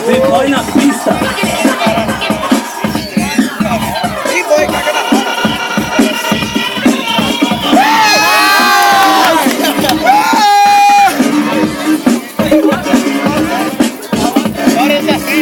Big Boy na pista. Big Boy caga na roda. Agora esse aqui.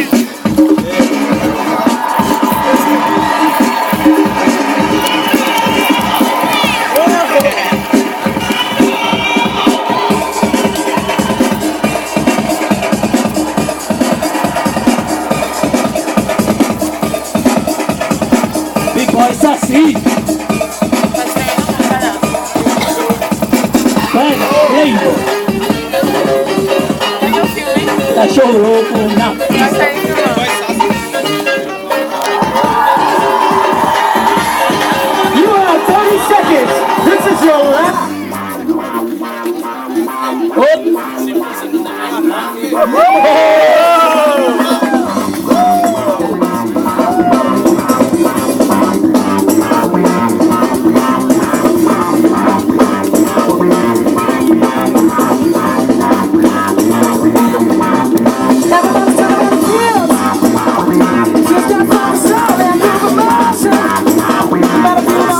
Big Boy Saci. Pega, vem. Cachorro louco na pista. You have 30 seconds. This is your last.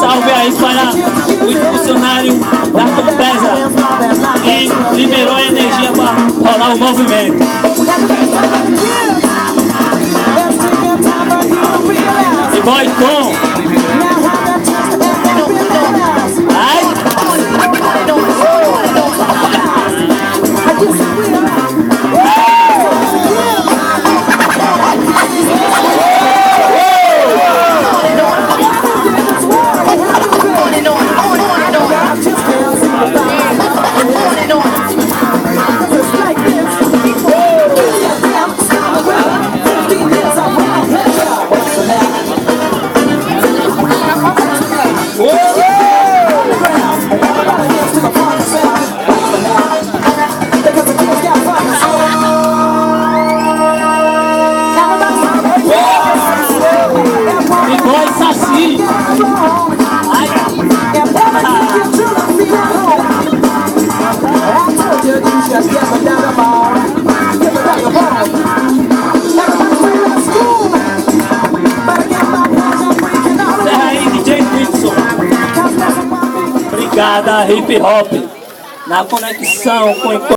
Salve aí para o funcionário da Compesa, quem liberou a energia para rolar o movimento. E Boy Tom. Big Boy Saci. Encerra aí, DJ Whitson. Obrigada, hip hop. Na conexão com